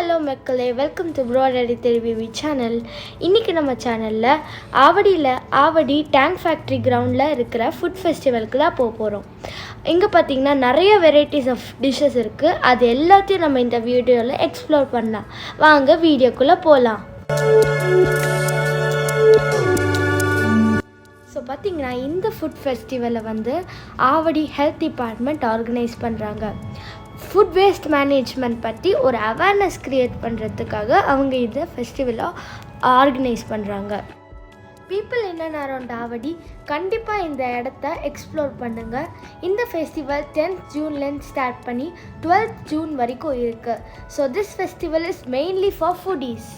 Hello மக்களே, welcome to ப்ரோடடி தெரிவி channel. இன்றைக்கி நம்ம சேனலில் ஆவடி டேங்க் ஃபேக்ட்ரி கிரவுண்டில் இருக்கிற ஃபுட் ஃபெஸ்டிவலுக்கு தான் போகிறோம். இங்கே பார்த்திங்கன்னா நிறைய வெரைட்டிஸ் ஆஃப் டிஷ்ஷஸ் இருக்குது. அது எல்லாத்தையும் நம்ம இந்த வீடியோவில் எக்ஸ்ப்ளோர் பண்ணலாம். வாங்க வீடியோக்குள்ளே போகலாம். ஸோ பார்த்திங்கன்னா இந்த ஃபுட் ஃபெஸ்டிவலை ஆவடி ஹெல்த் டிபார்ட்மெண்ட் ஆர்கனைஸ் பண்ணுறாங்க. ஃபுட் வேஸ்ட் மேனேஜ்மெண்ட் பற்றி ஒரு அவேர்னஸ் க்ரியேட் பண்ணுறதுக்காக அவங்க இந்த ஃபெஸ்டிவலை ஆர்கனைஸ் பண்ணுறாங்க. People in and around Avadi கண்டிப்பாக இந்த இடத்த எக்ஸ்ப்ளோர் பண்ணுங்கள். இந்த ஃபெஸ்டிவல் 10th ஜூன்லேருந்து ஸ்டார்ட் பண்ணி 12th ஜூன் வரைக்கும் இருக்குது. So this festival is mainly for foodies.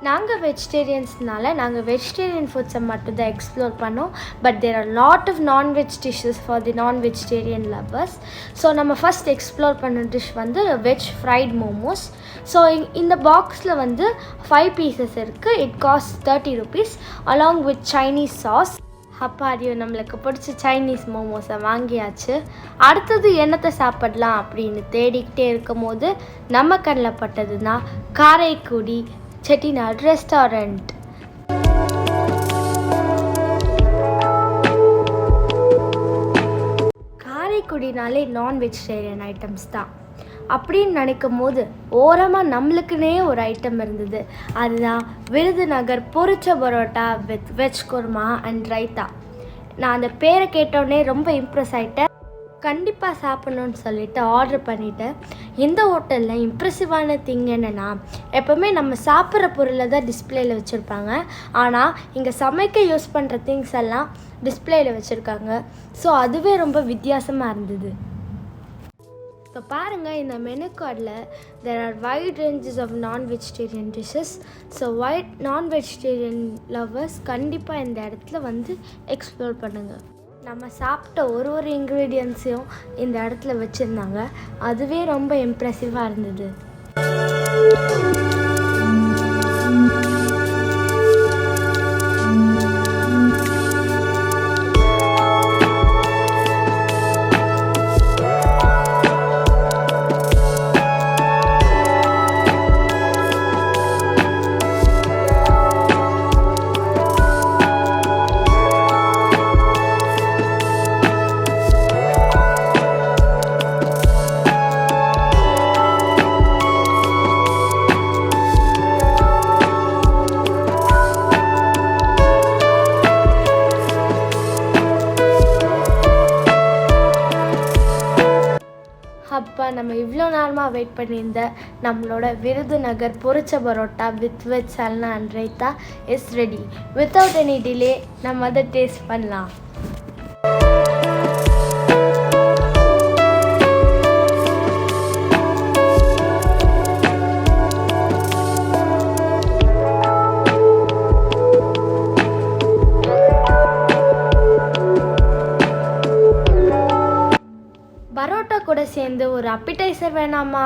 நாங்கள் வெஜிடேரியன்ஸ்னால நாங்கள் வெஜிடேரியன் ஃபுட்ஸை மட்டும்தான் எக்ஸ்ப்ளோர் பண்ணோம். But there are lot of non veg dishes for the non vegetarian lovers. So நம்ம ஃபஸ்ட் எக்ஸ்ப்ளோர் பண்ண dish veg fried momos. So இந்த பாக்ஸில் 5 பீசஸ் இருக்குது. It cost 30 rupees along with Chinese sauce. அப்பாடியோ, நம்மளுக்கு பிடிச்ச சைனீஸ் மோமோஸை வாங்கியாச்சு. அடுத்தது என்னத்தை சாப்பிடலாம் அப்படின்னு தேடிக்கிட்டே இருக்கும் போது நம்ம கண்ணில் பட்டதுன்னா காரைக்குடி செட்டிநாடு ரெஸ்டாரண்ட். காரைக்குடினாலே நான் வெஜிடேரியன் ஐட்டம்ஸ் தான் அப்படின்னு நினைக்கும் போது ஓரமாக நம்மளுக்குன்னே ஒரு ஐட்டம் இருந்தது. அதுதான் விருதுநகர் பொரிச்ச parotta with veg kurma and raita. நான் அந்த பேரை கேட்டோடனே ரொம்ப இம்ப்ரெஸ் ஆகிட்டேன். கண்டிப்பாக சாப்பிட்ணுன்னு சொல்லிவிட்டு ஆர்டர் பண்ணிவிட்டேன். இந்த ஹோட்டலில் இம்ப்ரெசிவான திங் என்னென்னா, எப்போவுமே நம்ம சாப்பிட்ற பொருளை தான் டிஸ்பிளேயில் வச்சுருப்பாங்க. ஆனால் இங்கே சமைக்க யூஸ் பண்ணுற திங்ஸ் எல்லாம் டிஸ்பிளேயில் வச்சுருக்காங்க. ஸோ அதுவே ரொம்ப வித்தியாசமாக இருந்தது. இப்போ பாருங்கள், இந்த மெனு கார்டில் there are wide ranges of non vegetarian dishes. So non vegetarian lovers கண்டிப்பாக இந்த இடத்துல எக்ஸ்ப்ளோர் பண்ணுங்கள். நம்ம சாப்பிட்ட ஒரு இன்க்ரீடியன்ஸையும் இந்த இடத்துல வச்சுருந்தாங்க. அதுவே ரொம்ப இம்ப்ரெசிவாக இருந்தது. அப்போ நம்ம இவ்வளோ நேரமாக வெயிட் பண்ணியிருந்த நம்மளோட விருதுநகர் பொரிச்ச parotta with veg salna and raita is ready. Without any delay நம்ம அதை டேஸ்ட் பண்ணலாம். பரோட்டா கூட சேர்ந்து ஒரு அப்பிடைசர் வேணாமா?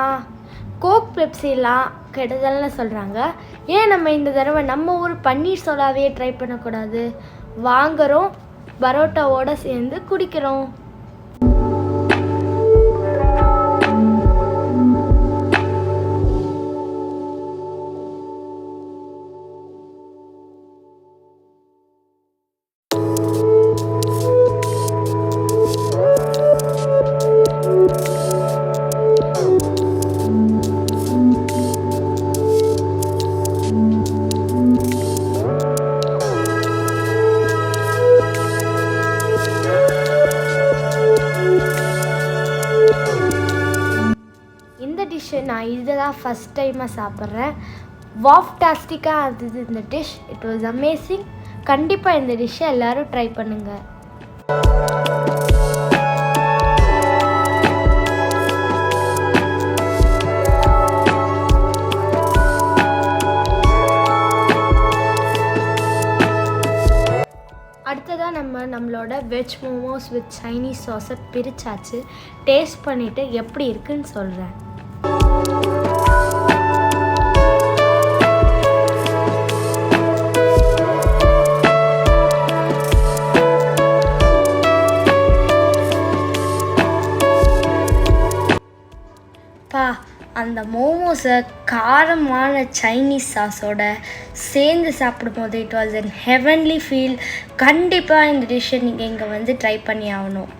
கோக் பெப்சிலாம் கெடுதல்னு சொல்கிறாங்க. ஏன் நம்ம இந்த தடவை நம்ம ஊர் பன்னீர் சோடாவே ட்ரை பண்ணக்கூடாது? வாங்குகிறோம், பரோட்டாவோடு சேர்ந்து குடிக்கிறோம். நான் இதுதான் ஃபஸ்ட் டைமாக சாப்பிட்றேன். வாஃப்டாஸ்டிக்காக இருந்தது இந்த டிஷ். It was amazing. கண்டிப்பாக இந்த டிஷ்ஷை எல்லோரும் ட்ரை பண்ணுங்கள். அடுத்ததாக நம்மளோட வெஜ் மோமோஸ் வித் சைனீஸ் சாஸை பிரித்தாச்சு. டேஸ்ட் பண்ணிவிட்டு எப்படி இருக்குன்னு சொல்கிறேன். அந்த மோமோ மோமோஸை காரமான சைனீஸ் சாஸோட சேர்ந்து சாப்பிடும்போது it was an heavenly feel. கண்டிப்பாக இந்த டிஷ்ஷை நீங்கள் இங்கே வந்து ட்ரை பண்ணி ஆகணும்.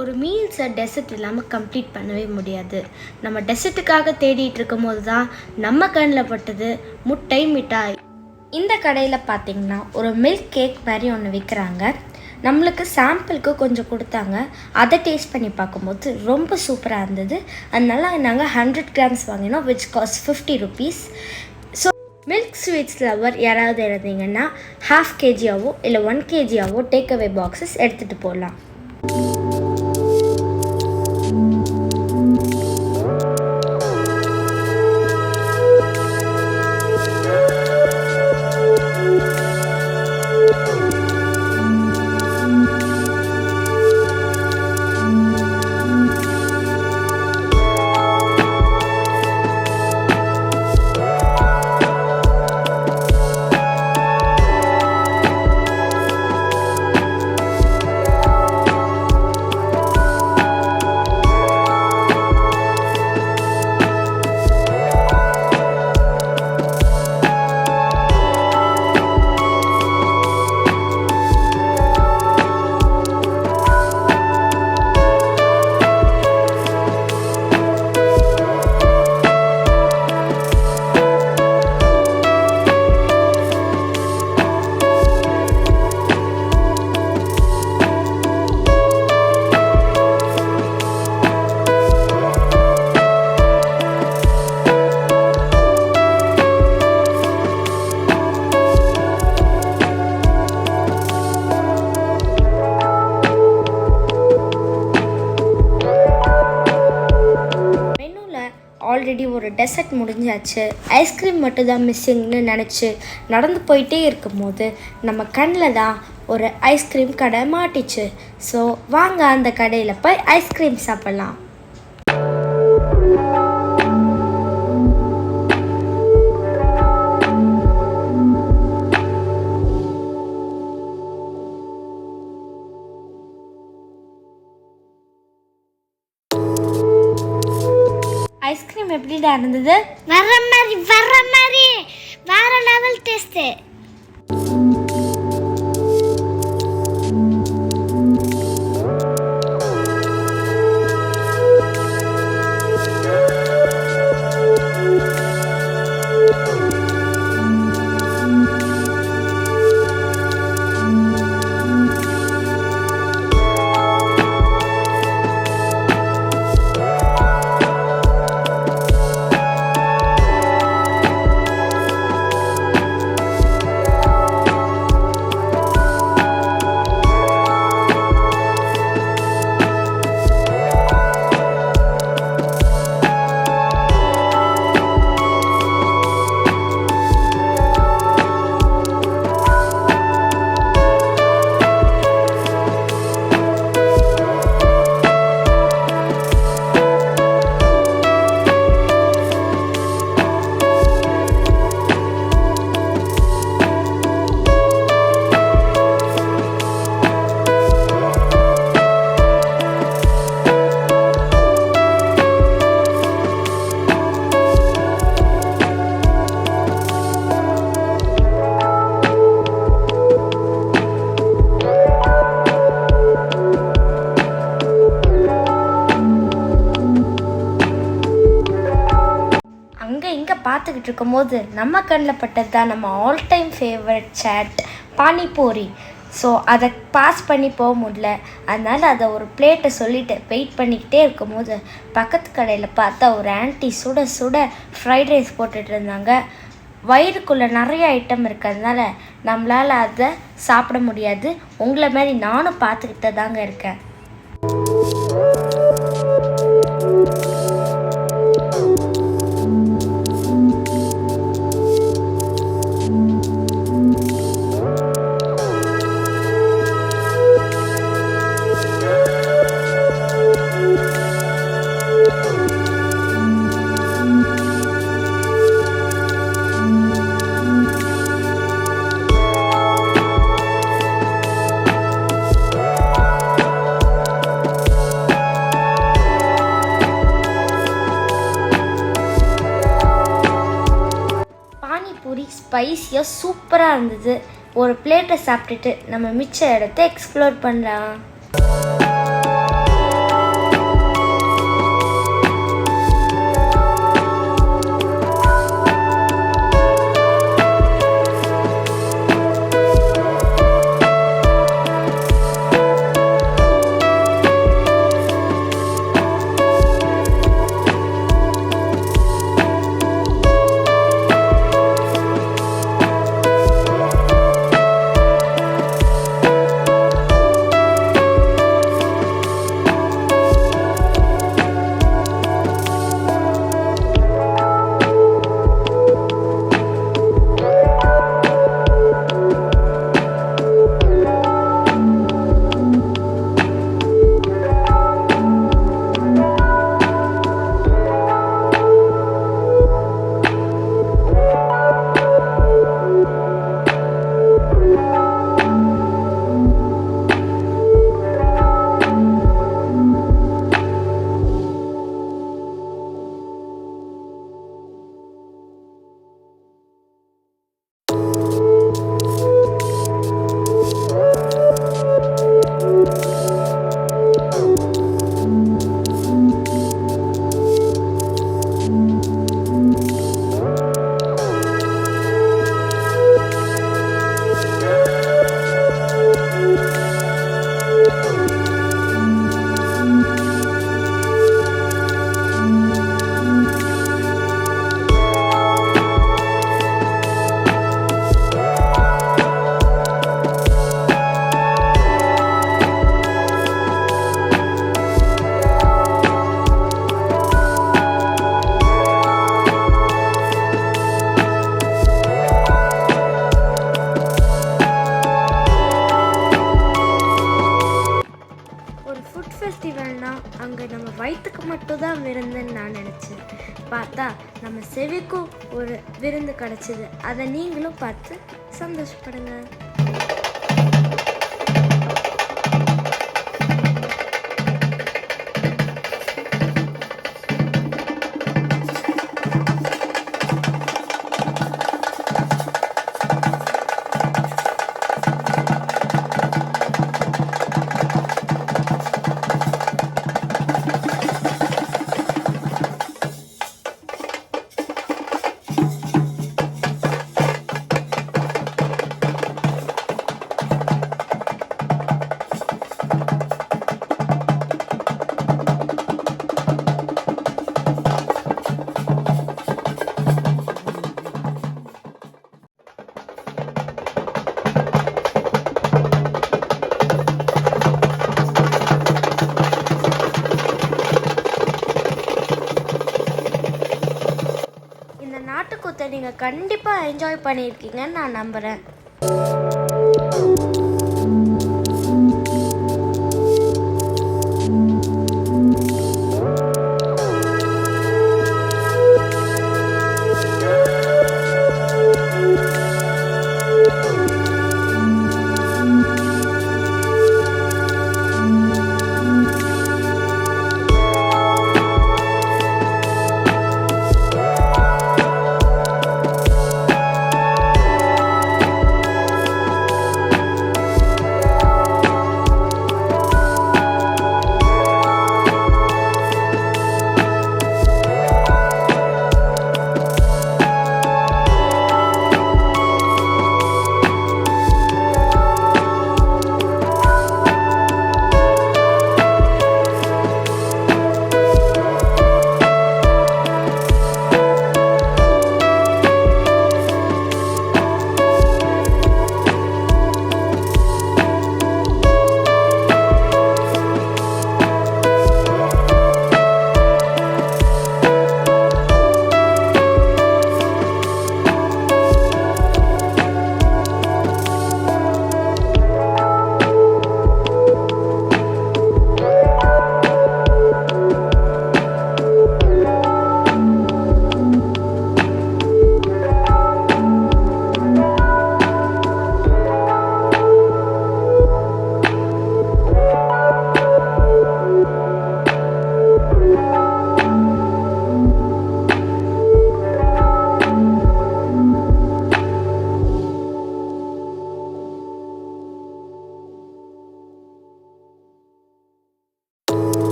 ஒரு மீல்ஸை டெசர்ட் இல்லாமல் கம்ப்ளீட் பண்ணவே முடியாது. நம்ம டெசர்ட்டுக்காக தேடிட்டு இருக்கும் போது தான் நம்ம கண்ணில் பட்டது முட்டை மிட்டாய். இந்த கடையில் பார்த்திங்கன்னா ஒரு மில்க் கேக் மாதிரி ஒன்று விற்கிறாங்க. நம்மளுக்கு சாம்பிளுக்கு கொஞ்சம் கொடுத்தாங்க. அதை டேஸ்ட் பண்ணி பார்க்கும்போது ரொம்ப சூப்பராக இருந்தது. அதனால நாங்கள் 100 grams வாங்கினோம், which cost 50 rupees. So milk sweets lover யாராவது இருந்தீங்கன்னா 1/2 kg இல்லை 1 kg டேக் அவே பாக்ஸஸ் எடுத்துகிட்டு போகலாம். ஆல்ரெடி ஒரு டெசர்ட் முடிஞ்சாச்சு, ஐஸ்கிரீம் மட்டும்தான் மிஸ்ஸிங்னு நினச்சி நடந்து போயிட்டே இருக்கும்போது நம்ம கண்ணில் தான் ஒரு ஐஸ்கிரீம் கடை மாட்டிச்சு. ஸோ வாங்க அந்த கடையில் போய் ஐஸ்கிரீம் சாப்பிட்லாம். ஐஸ்கிரீம் எப்படிடா இருந்தது? வர மாதிரி வேற லெவல் டேஸ்ட். பார்த்துக்கிட்டு இருக்கும்போது நம்ம கண்ணில் பட்டது தான் நம்ம all time favourite chaat panipuri. So அதை பாஸ் பண்ணி போக முடியல. அதனால் அதை ஒரு பிளேட்டை சொல்லிவிட்டு வெயிட் பண்ணிக்கிட்டே இருக்கும்போது பக்கத்து கடையில் பார்த்தா ஒரு ஆன்ட்டி சுட சுட ஃப்ரைட் ரைஸ் போட்டுட்டு இருந்தாங்க. வயிறுக்குள்ளே நிறைய ஐட்டம் இருக்கிறதுனால நம்மளால் அதை சாப்பிட முடியாது. உங்களை மாதிரி நானும் பார்த்துக்கிட்டு தாங்க இருக்கேன். பண்ணி ஸ்பைஸியாக சூப்பராக இருந்தது. ஒரு பிளேட்டை சாப்பிட்டுட்டு நம்ம மிச்ச இடத்த எக்ஸ்ப்ளோர் பண்ணலாம். அங்கே நம்ம வயிற்றுக்கு மட்டும்தான் விருந்துன்னு நான் நினச்சேன். பார்த்தா நம்ம செவிக்கும் ஒரு விருந்து கிடச்சிது. அதை நீங்களும் பார்த்து சந்தோஷப்படுங்க. நாட்டுக்கூத்தை நீங்கள் கண்டிப்பாக என்ஜாய் பண்ணியிருக்கீங்கன்னு நான் நம்புகிறேன்.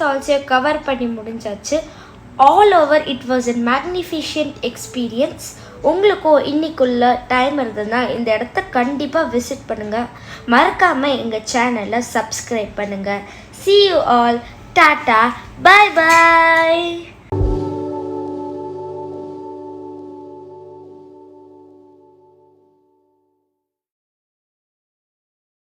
ஸ்டால்ஸையும் கவர் பண்ணி முடிஞ்சாச்சு. All over it was a magnificent experience. உங்களுக்கும் இன்னைக்குள்ள டைம் இருந்ததுன்னா இந்த இடத்த கண்டிப்பாக விசிட் பண்ணுங்கள். மறக்காமல் எங்கள் சேனலை சப்ஸ்கிரைப் பண்ணுங்கள். See you all. Tata. Bye bye.